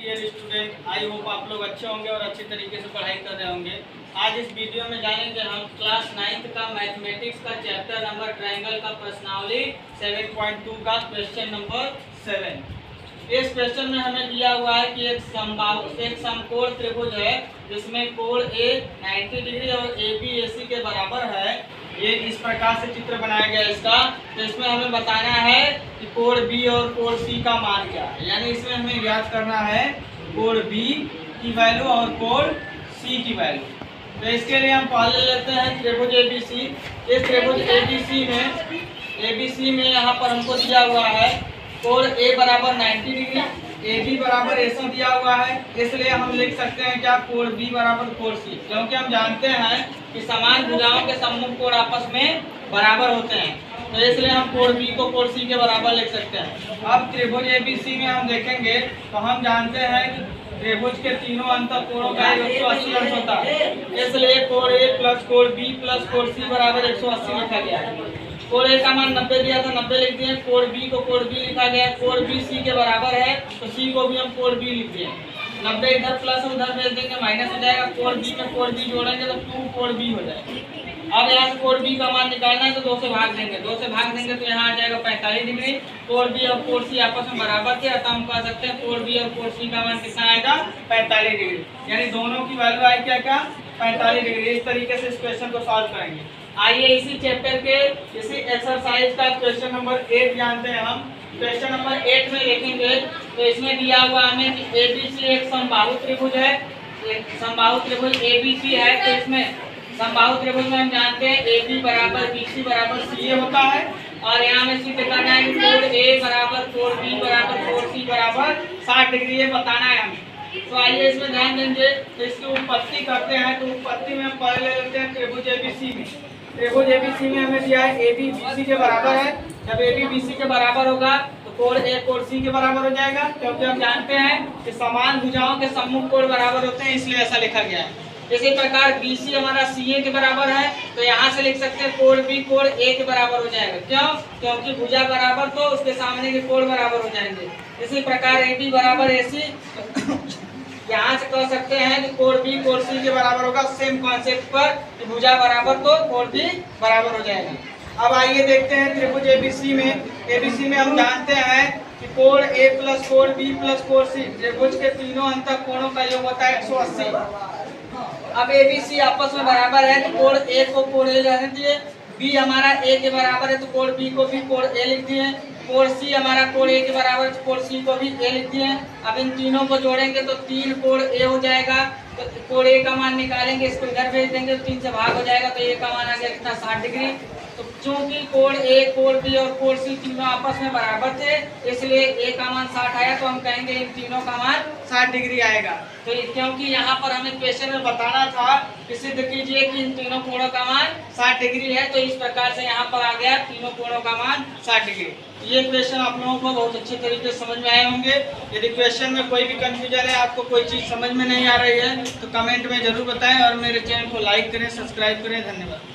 Dear student, I hope आप लोग अच्छे होंगे और अच्छी तरीके से पढ़ाई कर रहे होंगे। आज इस वीडियो में जानेंगे हम क्लास 9th का मैथमेटिक्स का चैप्टर नंबर ट्रायंगल का प्रश्नावली 7.2 का क्वेश्चन नंबर 7। इस क्वेश्चन में हमें दिया हुआ है कि एक समकोण त्रिभुज है जिसमें कोण ए 90 डिग्री और ए बी ए सी के बराबर है। ये इस प्रकार से चित्र बनाया गया है इसका। तो इसमें हमें बताना है कि कोण बी और कोण सी का मान क्या है, यानी इसमें हमें ज्ञात करना है कोण बी की वैल्यू और कोण सी की वैल्यू। तो इसके लिए हम पहले लेते हैं त्रिभुज एबीसी। इस त्रिभुज एबीसी में यहाँ पर हमको दिया हुआ है कोण ए बराबर 90 डिग्री, ए बी बराबर ऐसा दिया हुआ है, इसलिए हम लिख सकते हैं क्या, कोण बी बराबर कोण सी, क्योंकि हम जानते हैं कि समान भुजाओं के सम्मुख कोण आपस में बराबर होते हैं। तो इसलिए हम कोण बी को कोण सी के बराबर लिख सकते हैं। अब त्रिभुज एबीसी में हम देखेंगे तो हम जानते हैं कि त्रिभुज के तीनों अंतर कोणों का 180 अंश होता है, इसलिए कोण ए प्लस कोण बी प्लस कोण सी बराबर 180 लिखा गया है। कोण ए का मान 90 दिया था, 90 लिख दिए। कोण बी को कोण बी लिखा गया, कोण बी सी के बराबर है तो सी को भी हम कोण बी लिख दिए। 90 इधर प्लस उधर भेज देंगे, माइनस हो जाएगा। कोण बी में कोण बी जोड़ेंगे तो 2 कोण बी हो जाएगा। अब यहाँ से कोण बी का मान निकालना है तो 2 से भाग देंगे, 2 से भाग देंगे तो यहाँ आ जाएगा 45 डिग्री। कोण बी और कोण सी आपस में बराबर थे, अतः हम कह सकते हैं कोण बी और कोण सी का मान कितना आएगा, 45 डिग्री, यानी दोनों की वैल्यू आएगी क्या 45 डिग्री। इस तरीके से इस क्वेश्चन को सॉल्व करेंगे। आइए इसी चैप्टर के इसी एक्सरसाइज का क्वेश्चन नंबर 8 जानते हैं हम। क्वेश्चन नंबर 8 में देखेंगे तो इसमें दिया हुआ हमें कि एबीसी एक समबाहु त्रिभुज है, एक समबाहु त्रिभुज एबीसी है। तो इसमें समबाहु त्रिभुज में हम जानते हैं ए बी बराबर बी सी बराबर सी ए होता है, और यहाँ में सिद्ध करना है कि कोण ए बराबर कोण बी बराबर कोण सी बराबर 60 डिग्री, ये बताना है हमें। तो आइए इसमें ध्यान देंगे तो इसकी उत्पत्ति करते हैं। तो उत्पत्ति में हम पहले ले लेते हैं त्रिभुज एबीसी में। त्रिभुज एबीसी में हमें दिया है ए बी बी सी के बराबर है। जब ए बी बी सी के बराबर होगा तो कोण ए कोण सी के बराबर हो जाएगा, क्योंकि हम जानते हैं कि समान भुजाओं के सम्मुख कोण बराबर होते हैं, इसलिए ऐसा लिखा गया है। इसी प्रकार बी सी हमारा सी ए के बराबर है, तो यहाँ से लिख सकते हैं कोण बी कोण ए के बराबर हो जाएगा। क्यों? क्योंकि भुजा बराबर तो उसके सामने के कोण बराबर हो जाएंगे। इसी प्रकार ए बी बराबर ए सी, यहाँ से कह सकते हैं कि कोण बी कोण सी के बराबर होगा। सेम कॉन्सेप्ट पर कि भुजा बराबर तो कोण भी बराबर हो जाएगा। अब आइए देखते हैं त्रिभुज एबीसी में हम जानते हैं कि कोण ए प्लस कोण बी प्लस कोण सी, त्रिभुज के तीनों अंतर कोणों का योग होता है 180। अब ए बी सी आपस में बराबर है तो कोण ए को कोण ए रहने दिए, बी हमारा ए के बराबर है तो कोण बी को भी कोण ए लिख दिए, कोण सी हमारा कोण ए के बराबर है तो कोण सी को भी ए लिख दिए। अब इन तीनों को जोड़ेंगे तो 3 कोण ए हो जाएगा। तो कोण ए का मान निकालेंगे, इसको इधर भेज देंगे तो 3 से भाग हो जाएगा, तो ए का मान आ गया कितना 60 डिग्री। तो चूंकि कोण ए कोण बी और कोण सी तीनों आपस में बराबर थे, इसलिए ए का मान 60 आया, तो हम कहेंगे इन तीनों का मान 60 डिग्री आएगा। तो क्योंकि यहाँ पर हमें क्वेश्चन में बताना था कि सिद्ध कीजिए कि इन तीनों कोणों का मान 60 डिग्री है, तो इस प्रकार से यहाँ पर आ गया तीनों कोणों का मान 60 डिग्री। ये क्वेश्चन आप लोगों को बहुत अच्छे तरीके से समझ में आए होंगे। यदि क्वेश्चन में कोई भी कंफ्यूजन है, आपको कोई चीज़ समझ में नहीं आ रही है, तो कमेंट में जरूर बताएं और मेरे चैनल को लाइक करें, सब्सक्राइब करें। धन्यवाद।